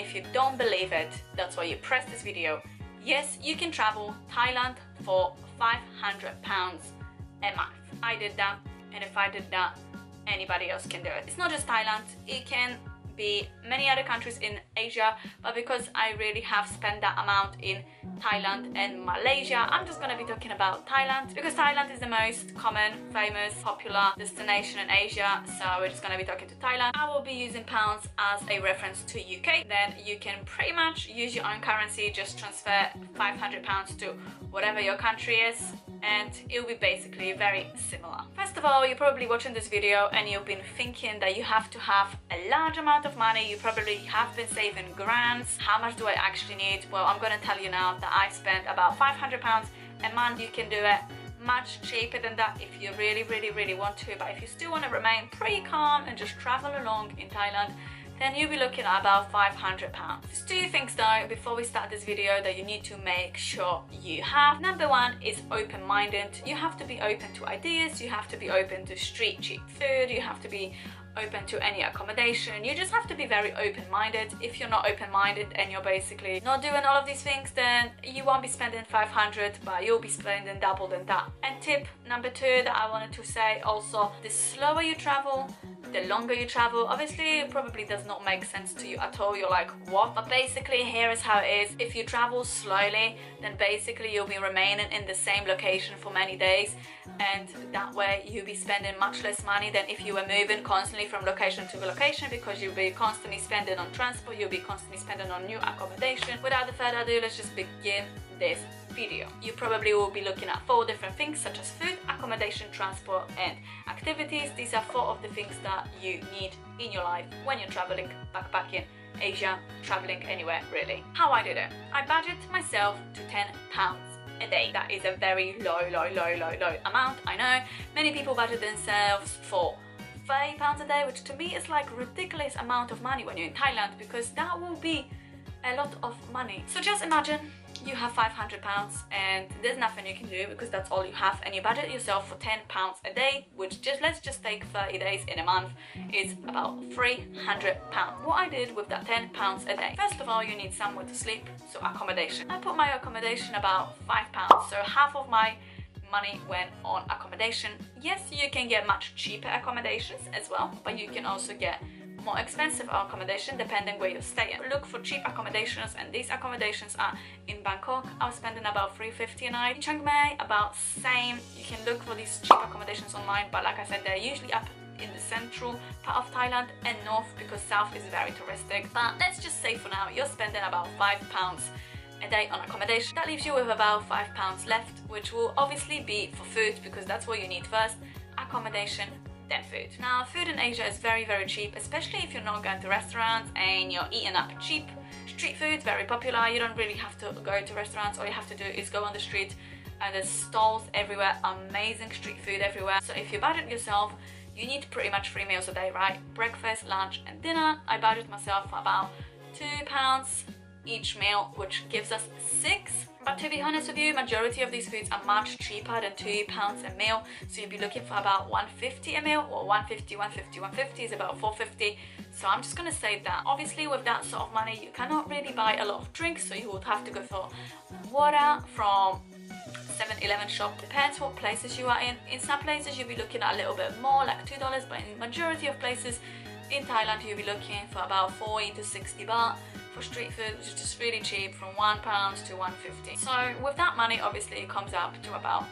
if you don't believe it, that's why you press this video. Yes, you can travel Thailand for £500 a month. I did that, and if I did that, anybody else can do it. It's not just Thailand, it can be many other countries in Asia, but because I really have spent that amount in Thailand and Malaysia, I'm just gonna be talking about Thailand because Thailand is the most common, famous, popular destination in Asia, so we're just gonna be talking to Thailand. I will be using pounds as a reference to UK, then you can pretty much use your own currency, just transfer £500 to whatever your country is, and it'll be basically very similar. First of all, you're probably watching this video and you've been thinking that you have to have a large amount of money. You probably have been saving grants. How much do I actually need? Well, I'm gonna tell you now that I spent about £500 a month. You can do it much cheaper than that if you really want to, but if you still want to remain pretty calm and just travel along in Thailand, then you'll be looking at about £500. There's two things though before we start this video that you need to make sure you have. Number one is open-minded. You have to be open to ideas, you have to be open to street cheap food, you have to be open to any accommodation. You just have to be very open-minded. If you're not open-minded and you're basically not doing all of these things, then you won't be spending 500, but you'll be spending double than that. And tip number two that I wanted to say also, the slower you travel, the longer you travel. Obviously it probably does not make sense to you at all, you're like, what? But basically here is how it is. If you travel slowly, then basically you'll be remaining in the same location for many days, and that way you'll be spending much less money than if you were moving constantly from location to location, because you'll be constantly spending on transport, you'll be constantly spending on new accommodation. Without further ado, let's just begin this video. You probably will be looking at 4 different things such as food, accommodation, transport and activities. These are 4 of the things that you need in your life when you're traveling, backpacking, Asia, traveling anywhere really. How I did it? I budgeted myself to £10 a day. That is a very low amount. I know many people budget themselves for £30 a day, which to me is like a ridiculous amount of money when you're in Thailand, because that will be a lot of money. So just imagine you have £500 and there's nothing you can do because that's all you have, and you budget yourself for £10 a day, which let's just take 30 days in a month, is about £300. What I did with that £10 a day, first of all, you need somewhere to sleep, so accommodation. I put my accommodation about £5, so half of my money went on accommodation. Yes, you can get much cheaper accommodations as well, but you can also get more expensive accommodation depending where you're staying. Look for cheap accommodations, and these accommodations are in Bangkok. I was spending about $350 a night. In Chiang Mai, about same. You can look for these cheap accommodations online, but like I said, they're usually up in the central part of Thailand and north, because south is very touristic. But let's just say for now you're spending about £5 a day on accommodation. That leaves you with about £5 left, which will obviously be for food, because that's what you need first, accommodation, then food. Now, food in Asia is very cheap, especially if you're not going to restaurants and you're eating up cheap. Street food, very popular. You don't really have to go to restaurants. All you have to do is go on the street, and there's stalls everywhere, amazing street food everywhere. So if you budget yourself, you need pretty much 3 meals a day, right? Breakfast, lunch and dinner. I budget myself for about £2 each meal, which gives us 6. But to be honest with you, majority of these foods are much cheaper than £2 a meal, so you'll be looking for about £150 a meal, or £150 is about £450. So I'm just gonna say that obviously with that sort of money you cannot really buy a lot of drinks, so you would have to go for water from 7-Eleven shop. Depends what places you are in. In some places you'll be looking at a little bit more, like $2, but in majority of places in Thailand you'll be looking for about 40 to 60 baht for street food, which is just really cheap, from £1 to £150. So with that money, obviously it comes up to about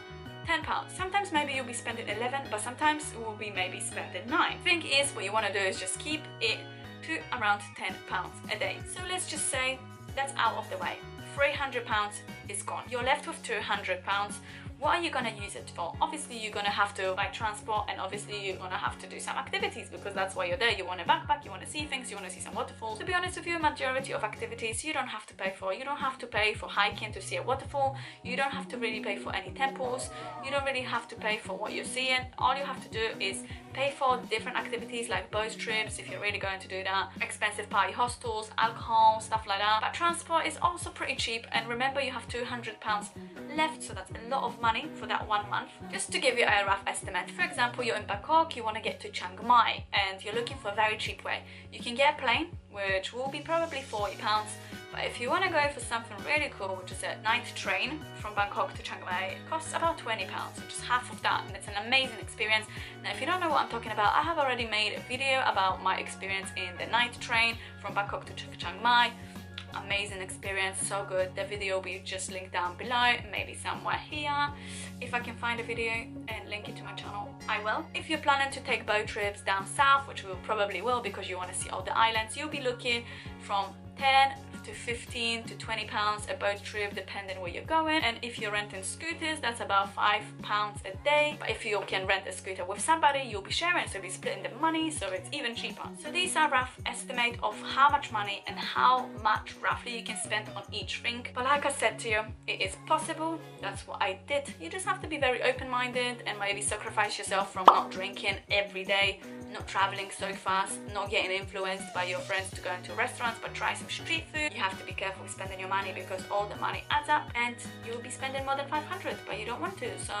£10. Sometimes maybe you'll be spending 11, but sometimes it will be maybe spending 9. Thing is, what you want to do is just keep it to around £10 a day. So let's just say that's out of the way. £300 is gone. You're left with £200. What are you gonna use it for? Obviously you're gonna have to buy transport, and obviously you're gonna have to do some activities, because that's why you're there. You want to backpack, you want to see things, you want to see some waterfalls. To be honest with you, majority of activities you don't have to pay for. You don't have to pay for hiking to see a waterfall. You don't have to really pay for any temples. You don't really have to pay for what you're seeing. All you have to do is pay for different activities like boat trips if you're really going to do that, expensive party hostels, alcohol, stuff like that. But transport is also pretty cheap, and remember you have £200 left, so that's a lot of money for that 1 month. Just to give you a rough estimate, for example, you're in Bangkok, you want to get to Chiang Mai and you're looking for a very cheap way. You can get a plane, which will be probably £40. But if you want to go for something really cool, which is a night train from Bangkok to Chiang Mai, it costs about £20, so just half of that, and it's an amazing experience. Now if you don't know what I'm talking about, I have already made a video about my experience in the night train from Bangkok to Chiang Mai. Amazing experience, so good. The video will be just linked down below, maybe somewhere here. If I can find a video and link it to my channel, I will. If you're planning to take boat trips down south, which we probably will because you want to see all the islands, you'll be looking from 10 to 15 to £20 a boat trip, depending where you're going. And if you're renting scooters, that's about £5 a day. But if you can rent a scooter with somebody, you'll be sharing, so you'll be splitting the money, so it's even cheaper. So these are rough estimate of how much money and how much roughly you can spend on each thing. But like I said to you, it is possible. That's what I did. You just have to be very open-minded and maybe sacrifice yourself from not drinking every day, not traveling so fast, not getting influenced by your friends to go into restaurants, but try some street food. You have to be careful with spending your money because all the money adds up and you'll be spending more than 500, but you don't want to. So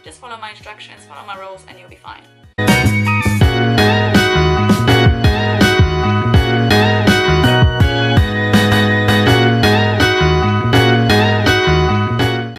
just follow my instructions, follow my rules, and you'll be fine.